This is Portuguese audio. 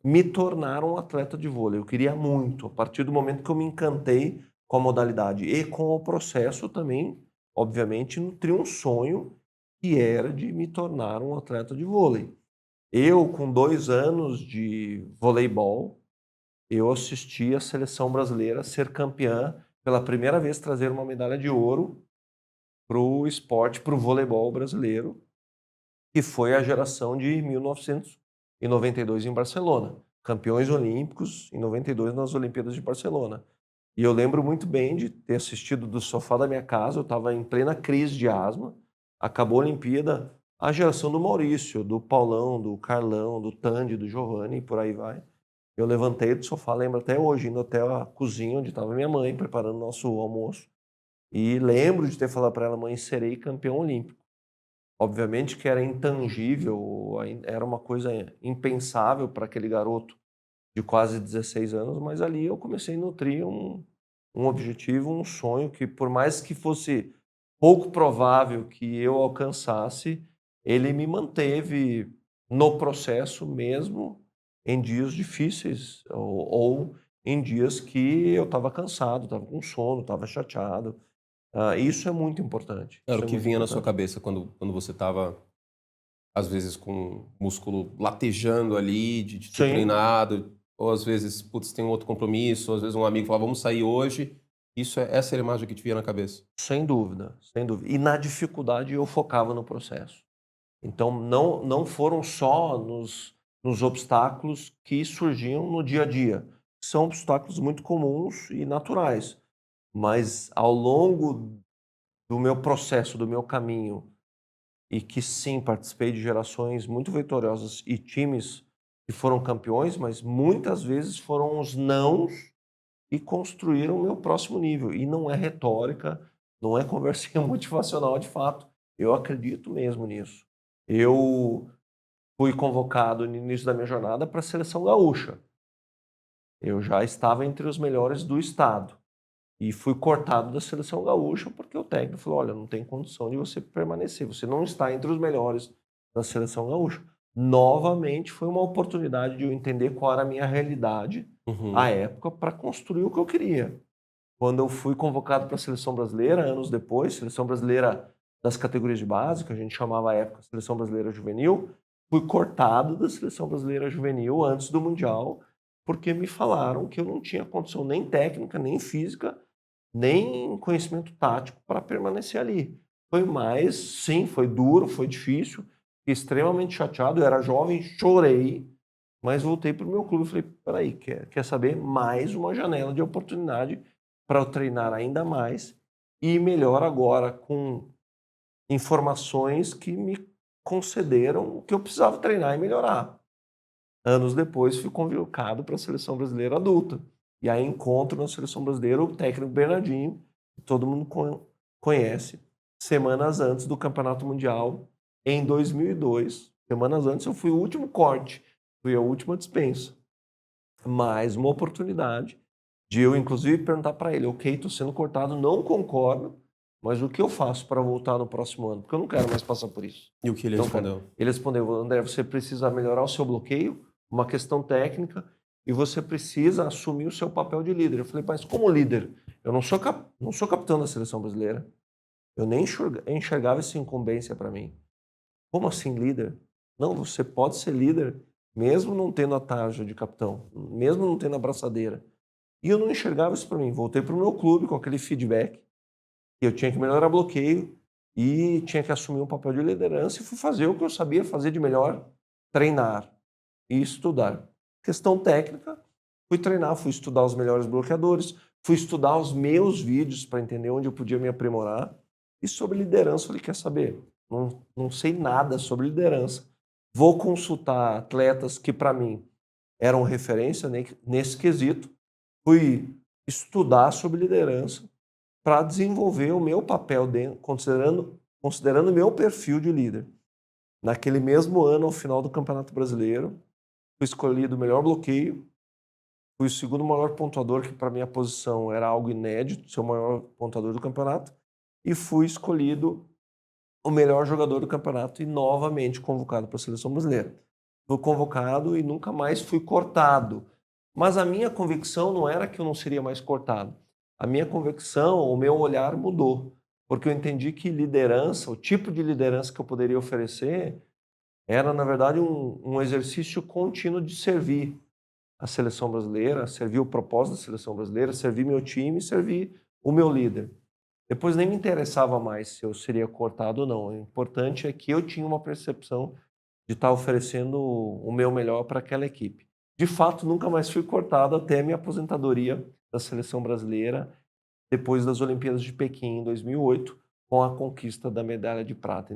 me tornar um atleta de vôlei. Eu queria muito, a partir do momento que eu me encantei com a modalidade e com o processo também, obviamente, nutri um sonho que era de me tornar um atleta de vôlei. Eu, com 2 anos de voleibol, eu assisti a seleção brasileira ser campeã pela primeira vez, trazer uma medalha de ouro para o esporte, para o voleibol brasileiro, que foi a geração de 1992 em Barcelona. Campeões olímpicos em 92 nas Olimpíadas de Barcelona. E eu lembro muito bem de ter assistido do sofá da minha casa, eu estava em plena crise de asma, acabou a Olimpíada, a geração do Maurício, do Paulão, do Carlão, do Tandy, do Giovanni e por aí vai. Eu levantei do sofá, lembro até hoje, indo até a cozinha onde estava minha mãe, preparando o nosso almoço. E lembro de ter falado para ela: mãe, serei campeão olímpico. Obviamente que era intangível, era uma coisa impensável para aquele garoto de quase 16 anos, mas ali eu comecei a nutrir um objetivo, um sonho que, por mais que fosse pouco provável que eu alcançasse, ele me manteve no processo mesmo em dias difíceis ou em dias que eu estava cansado, estava com sono, estava chateado. Isso é muito importante. Era Isso o é que muito vinha na sua importante. cabeça quando você estava, às vezes, com o músculo latejando ali, de ter Sim. treinado, ou às vezes, putz, tem um outro compromisso, ou às vezes um amigo fala, vamos sair hoje. Essa era a imagem que te vinha na cabeça. Sem dúvida, sem dúvida. E na dificuldade eu focava no processo. Então não foram só nos obstáculos que surgiam no dia a dia. São obstáculos muito comuns e naturais, mas ao longo do meu processo, do meu caminho, e que sim, participei de gerações muito vitoriosas e times que foram campeões, mas muitas vezes foram os nãos e construíram o meu próximo nível. E não é retórica, não é conversinha motivacional de fato. Eu acredito mesmo nisso. Eu fui convocado no início da minha jornada para a seleção gaúcha. Eu já estava entre os melhores do estado. E fui cortado da seleção gaúcha porque o técnico falou: olha, não tem condição de você permanecer. Você não está entre os melhores da seleção gaúcha. Novamente foi uma oportunidade de eu entender qual era a minha realidade à Uhum. época para construir o que eu queria. Quando eu fui convocado para a seleção brasileira, anos depois, seleção brasileira das categorias de base, que a gente chamava à época seleção brasileira juvenil, fui cortado da seleção brasileira juvenil antes do Mundial, porque me falaram que eu não tinha condição nem técnica, nem física, nem conhecimento tático para permanecer ali. Foi mais, sim, foi duro, foi difícil, fiquei extremamente chateado, eu era jovem, chorei, mas voltei para o meu clube e falei: peraí, quer saber? Mais uma janela de oportunidade para eu treinar ainda mais e melhor agora com informações que me concederam o que eu precisava treinar e melhorar. Anos depois fui convocado para a seleção brasileira adulta. E aí encontro na seleção brasileira o técnico Bernardinho, que todo mundo conhece, semanas antes do Campeonato Mundial em 2002. Semanas antes eu fui o último corte, fui a última dispensa. Mais uma oportunidade de eu, inclusive, perguntar para ele: ok, estou sendo cortado, não concordo, mas o que eu faço para voltar no próximo ano? Porque eu não quero mais passar por isso. E o que ele Não quero. respondeu? Ele respondeu: André, você precisa melhorar o seu bloqueio, uma questão técnica, e você precisa assumir o seu papel de líder. Eu falei: mas como líder? Eu não sou capitão da seleção brasileira. Eu nem enxergava essa incumbência para mim. Como assim líder? Não, você pode ser líder mesmo não tendo a tarja de capitão, mesmo não tendo a braçadeira. E eu não enxergava isso para mim. Voltei para o meu clube com aquele feedback. Eu tinha que melhorar bloqueio e tinha que assumir um papel de liderança e fui fazer o que eu sabia fazer de melhor: treinar e estudar. Questão técnica, fui treinar, fui estudar os melhores bloqueadores, fui estudar os meus vídeos para entender onde eu podia me aprimorar. E sobre liderança, eu falei: quer saber? Não sei nada sobre liderança. Vou consultar atletas que, para mim, eram referência nesse quesito. Fui estudar sobre liderança para desenvolver o meu papel dentro, considerando o meu perfil de líder. Naquele mesmo ano, ao final do Campeonato Brasileiro, fui escolhido o melhor bloqueio, fui o segundo maior pontuador, que para minha posição era algo inédito, ser o maior pontuador do campeonato, e fui escolhido o melhor jogador do campeonato e novamente convocado para a seleção brasileira. fui convocado e nunca mais fui cortado. Mas a minha convicção não era que eu não seria mais cortado. A minha convicção, o meu olhar mudou, porque eu entendi que liderança, o tipo de liderança que eu poderia oferecer, era, na verdade, um exercício contínuo de servir a seleção brasileira, servir o propósito da seleção brasileira, servir meu time, servir o meu líder. Depois nem me interessava mais se eu seria cortado ou não. O importante é que eu tinha uma percepção de estar oferecendo o meu melhor para aquela equipe. De fato, nunca mais fui cortado até a minha aposentadoria da seleção brasileira, depois das Olimpíadas de Pequim em 2008, com a conquista da medalha de prata.